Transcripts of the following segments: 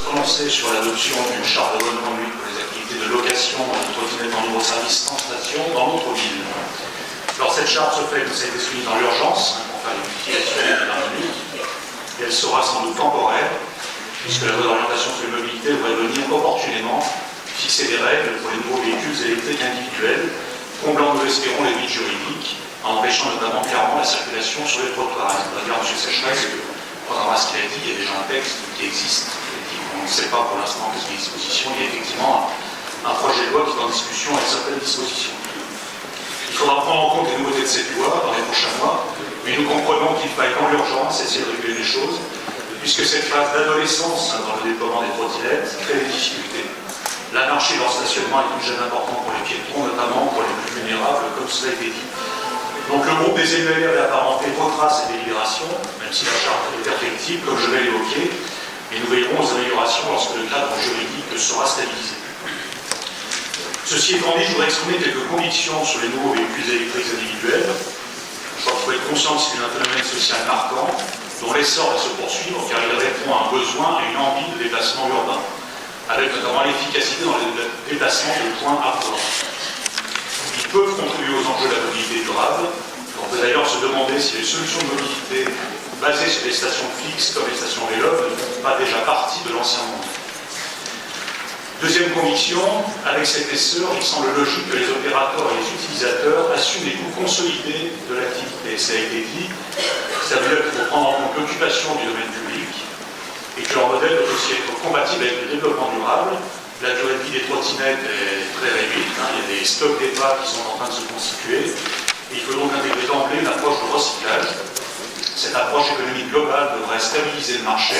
prononcer sur l'adoption d'une charte de bonne conduite pour les activités de location de trottinettes en libre-service sans station dans notre ville. Alors cette charte se fait, ça a été soumis dans l'urgence, pour faire les modifications de la dernière minute, et elle sera sans doute temporaire, puisque la loi d'orientation sur les mobilités devrait venir opportunément fixer des règles pour les nouveaux véhicules électriques individuels, comblant, nous l'espérons, les vides juridiques, en empêchant notamment clairement la circulation sur les trottoirs. Il faudra dire à M. Sécheresse que, contrairement à ce qu'il a dit, il y a déjà un texte qui existe, et on ne sait pas pour l'instant quelles sont les dispositions. Il y a effectivement un projet de loi qui est en discussion avec certaines dispositions. Il faudra prendre en compte les nouveautés de cette loi dans les prochains mois, mais nous comprenons qu'il faille dans l'urgence essayer de réguler les choses, puisque cette phase d'adolescence dans le déploiement des trottinettes crée des difficultés. L'anarchie dans le stationnement est une gêne importante pour les piétons, notamment pour les plus vulnérables, comme cela a été dit. Donc le groupe des élus LR et apparentés votera ces délibérations, même si la charte est perfectible, comme je vais l'évoquer, et nous veillerons aux améliorations lorsque le cadre juridique sera stabilisé. Ceci étant dit, je voudrais exprimer quelques convictions sur les nouveaux véhicules électriques individuels. Je crois qu'il faut être conscient que c'est un phénomène social marquant, dont l'essor va se poursuivre, car il répond à un besoin et une envie de déplacement urbain, avec notamment l'efficacité dans les déplacements de points à point. Ils peuvent contribuer aux enjeux de la mobilité durable. On peut d'ailleurs se demander si les solutions de mobilité basées sur des stations fixes comme les stations vélo ne font pas déjà partie de l'ancien monde. Deuxième conviction, avec cet essor, il semble logique que les opérateurs et les utilisateurs assument les coûts consolidés de l'activité. Ça a été dit, ça veut dire qu'il faut prendre en compte l'occupation du domaine public, et que leur modèle doit aussi être compatible avec le développement durable. La durée de vie des trottinettes est très réduite, il y a des stocks d'épaves qui sont en train de se constituer, et il faut donc intégrer d'emblée une approche de recyclage. Cette approche économique globale devrait stabiliser le marché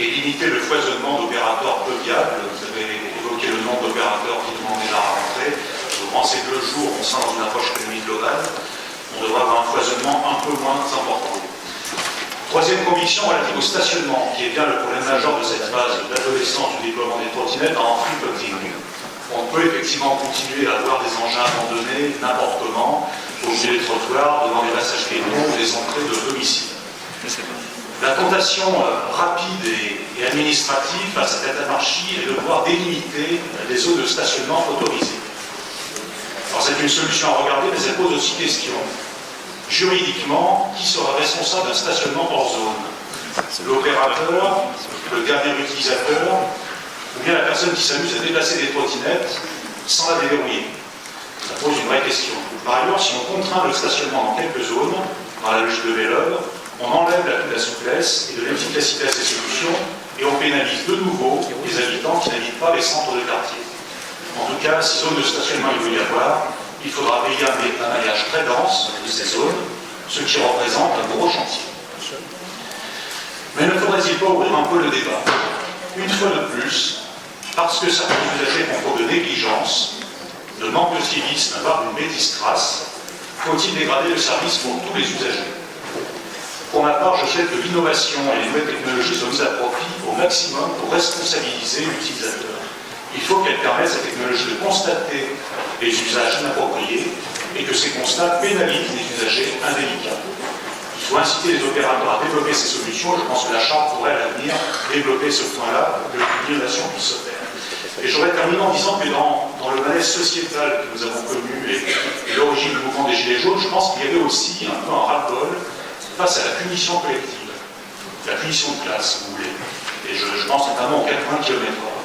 et limiter le foisonnement d'opérateurs peu viables. Vous avez évoqué le nombre d'opérateurs qui demandaient la rentrée. Vous pensez que le jour où on sera dans une approche économique globale, on devrait avoir un foisonnement un peu moins important. Troisième conviction relative au stationnement, qui est bien le problème majeur de cette phase d'adolescence du déploiement des trottinettes en free floating. On peut effectivement continuer à avoir des engins abandonnés n'importe comment, au milieu des trottoirs, devant des passages piétons ou des entrées de domicile. La tentation rapide et administrative face à cette anarchie est de pouvoir délimiter les zones de stationnement autorisées. Alors c'est une solution à regarder, mais elle pose aussi question. Juridiquement, qui sera responsable d'un stationnement hors zone? L'opérateur, le dernier utilisateur, ou bien la personne qui s'amuse à déplacer des trottinettes sans la déverrouiller? Ça pose une vraie question. Par ailleurs, si on contraint le stationnement dans quelques zones, dans la logique de Vélove, on enlève la souplesse et de l'efficacité à ces solutions et on pénalise de nouveau les habitants qui n'habitent pas les centres de quartier. En tout cas, si zone de stationnement il veut y avoir, il faudra payer un maillage très dense de ces zones, ce qui représente un gros chantier. Mais ne faudrait-il pas ouvrir un peu le débat? Une fois de plus, parce que certains usagers font faute de négligence, de manque de civisme, voire d'une bêtise crasse, faut-il dégrader le service pour tous les usagers? Pour ma part, je souhaite que l'innovation et les nouvelles technologies soient mises à profit au maximum pour responsabiliser l'utilisateur. Il faut qu'elles permettent à cette technologie de constater les usages inappropriés et que ces constats pénalisent les usagers indélicats. Il faut inciter les opérateurs à développer ces solutions. Je pense que la Charte pourrait à l'avenir développer ce point-là pour que l'innovation puisse se faire. Et j'aurais terminé en disant que dans le malaise sociétal que nous avons connu et l'origine du mouvement des Gilets jaunes, je pense qu'il y avait aussi un peu un ras-le-bol face à la punition collective, la punition de classe, si vous voulez. Et je pense notamment aux 80 km/h.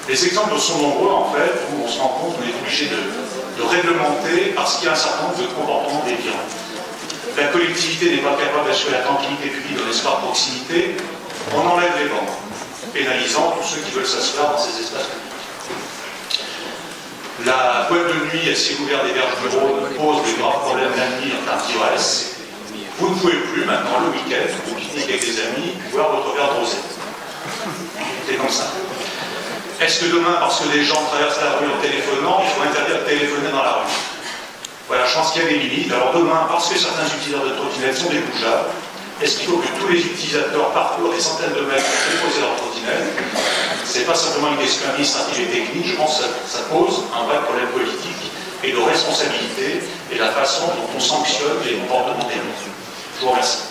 Les exemples sont nombreux, en fait, où on se rend compte qu'on est obligé de réglementer parce qu'il y a un certain nombre de comportements déviants. La collectivité n'est pas capable d'assurer la tranquillité publique dans l'espace de proximité, on enlève les bancs, pénalisant tous ceux qui veulent s'asseoir dans ces espaces publics. La boîte de nuit à ciel ouvert des berges du Rhône pose des graves problèmes la nuit en termes d'ivresse. Vous ne pouvez plus maintenant, le week-end, vous pique-niquer avec des amis, boire votre verre de rosé. C'est comme ça. Est-ce que demain, parce que les gens traversent la rue en téléphonant, il faut interdire de téléphoner dans la rue? Voilà, je pense qu'il y a des limites. Alors demain, parce que certains utilisateurs de trottinettes sont des bougeables, est-ce qu'il faut que tous les utilisateurs parcourent des centaines de mètres pour déposer leur trottinette? Ce n'est pas simplement une question administrative et technique, je pense que ça pose un vrai problème politique et de responsabilité et la façon dont on sanctionne les comportements des gens. Je vous remercie.